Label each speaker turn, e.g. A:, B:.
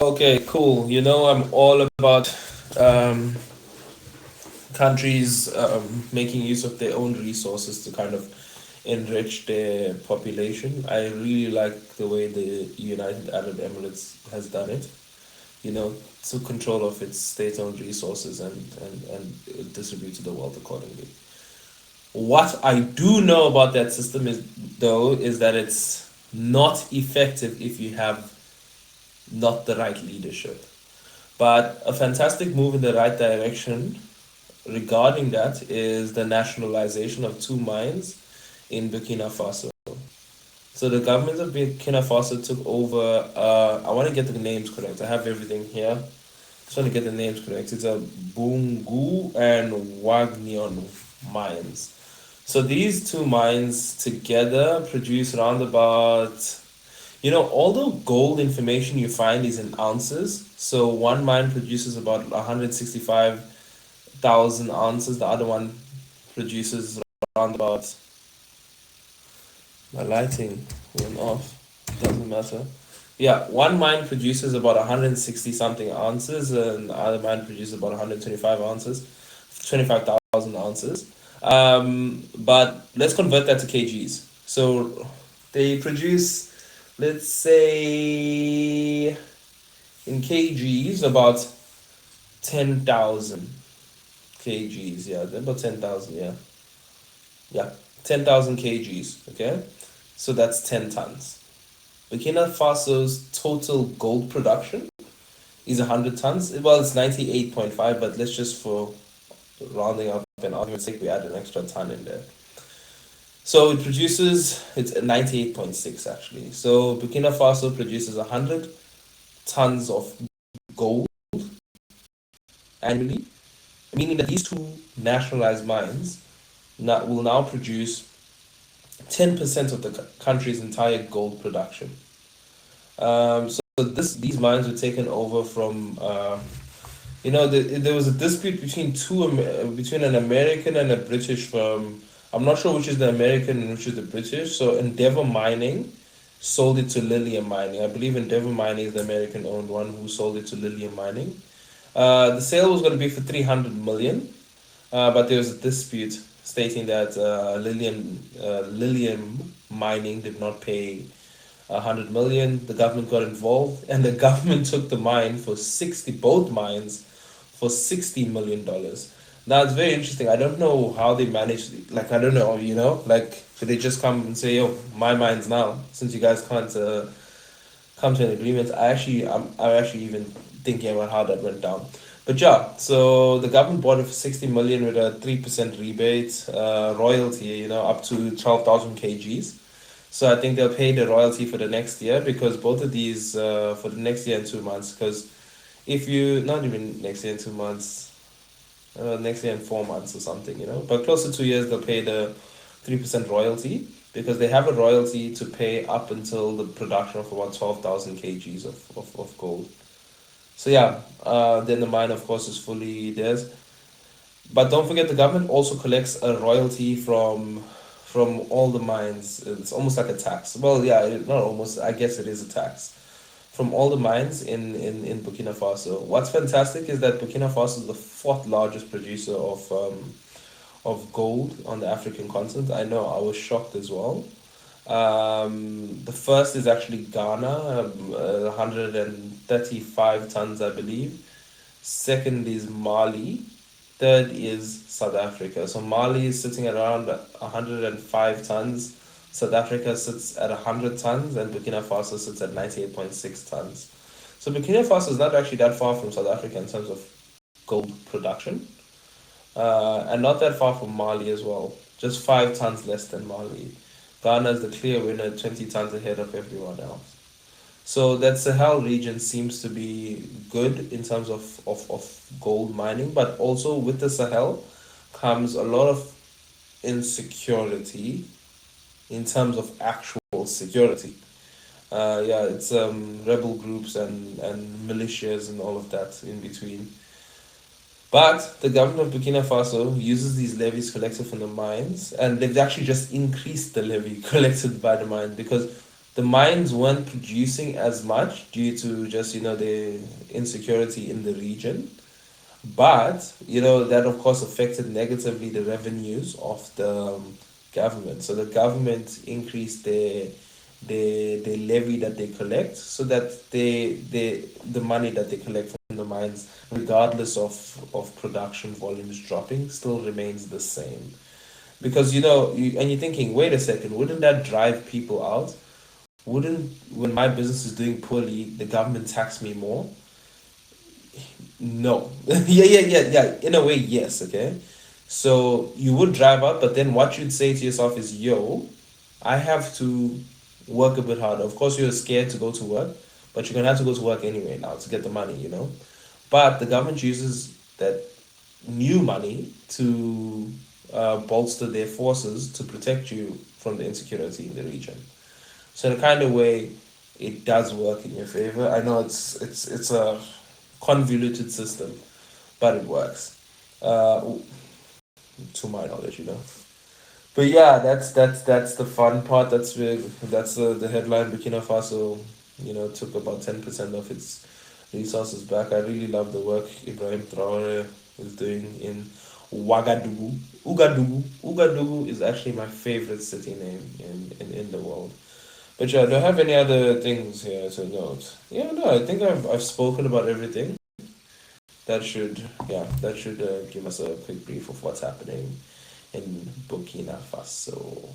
A: Okay, cool. I'm all about um, countries making use of their own resources to kind of enrich their population. I really like the way the United Arab Emirates has done it. Took control of its state-owned resources and distribute to the world accordingly. What I do know about that system is that it's not effective if you have not the right leadership. But a fantastic move in the right direction regarding that is the nationalization of two mines in Burkina Faso. So the government of Burkina Faso took over. I want to get the names correct. I have everything here. Just want to get the names correct. It's a Bungu and Wagnion mines. So these two mines together produce around about, although gold information you find is in ounces, so one mine produces about 165,000 ounces, the other one produces around about, my lighting went off, doesn't matter. Yeah, one mine produces about 160 something ounces, and the other mine produces about 125 ounces, 25,000 ounces. But let's convert that to kgs. So they produce, let's say, in kgs, about 10,000 kgs. Yeah, they're about 10,000. Yeah, yeah, 10,000 kgs. Okay, so that's 10 tons. Burkina Faso's total gold production is 100 tons. Well, it's 98.5, but let's just for rounding up and argument's sake, we add an extra ton in there. So it's 98.6 actually. So Burkina Faso produces 100 tons of gold annually, meaning that these two nationalized mines will now produce 10% of the country's entire gold production. So these mines were taken over from there was a dispute between an American and a British firm. I'm not sure which is the American and which is the British. So Endeavour Mining sold it to Lilium Mining. I believe Endeavour Mining is the American owned one who sold it to Lilium Mining. The sale was going to be for 300 million, but there was a dispute stating that Lilium Mining did not pay 100 million. The government got involved, and the government took the mine for 60, both mines, for $60 million. Now it's very interesting. I don't know how they managed. Like I don't know, like could they just come and say, "Yo, my mine's now," since you guys can't come to an agreement. I'm actually even thinking about how that went down. But yeah, so the government bought it for 60 million with a 3% rebate, royalty, up to 12,000 kgs. So I think they'll pay the royalty for the next year because both of these for the next year and 2 months. Because if you not even next year and 2 months, next year and 4 months or something, but close to 2 years they'll pay the 3% royalty because they have a royalty to pay up until the production of about 12,000 kgs of gold. So yeah, then the mine of course is fully theirs. But don't forget, the government also collects a royalty from all the mines. It's almost like a tax. Well, yeah, not almost. I guess it is a tax from all the mines in Burkina Faso. What's fantastic is that Burkina Faso is the fourth largest producer of gold on the African continent. I know, I was shocked as well. The first is actually Ghana, 135 tons, I believe. Second is Mali. Third is South Africa. So Mali is sitting at around 105 tons. South Africa sits at 100 tons, and Burkina Faso sits at 98.6 tons. So Burkina Faso is not actually that far from South Africa in terms of gold production, and not that far from Mali as well. Just 5 tons less than Mali. Ghana is the clear winner, 20 tons ahead of everyone else. So that Sahel region seems to be good in terms of gold mining, but also with the Sahel comes a lot of insecurity in terms of actual security. Yeah, it's rebel groups and militias and all of that in between. But the government of Burkina Faso uses these levies collected from the mines, and they've actually just increased the levy collected by the mine because The mines weren't producing as much due to just, the insecurity in the region. But, that of course affected negatively the revenues of the government. So the government increased their levy that they collect, so that the money that they collect from the mines, regardless of production volumes dropping, still remains the same. Because, and you're thinking, wait a second, wouldn't that drive people out? Wouldn't, when my business is doing poorly, the government tax me more? No. Yeah. In a way, yes, okay? So you would drive out, but then what you'd say to yourself is, yo, I have to work a bit harder. Of course, you're scared to go to work, but you're gonna have to go to work anyway now to get the money. But the government uses that new money to bolster their forces to protect you from the insecurity in the region. So in a kind of way, it does work in your favor. I know it's a convoluted system, but it works. Uh, to my knowledge. But yeah, that's the fun part. That's the headline. Burkina Faso, took about 10% of its resources back. I really love the work Ibrahim Traore is doing in Ouagadougou. Ouagadougou is actually my favorite city name in the world. But yeah, do I have any other things here to note? Yeah, no, I think I've spoken about everything. That should give us a quick brief of what's happening in Burkina Faso.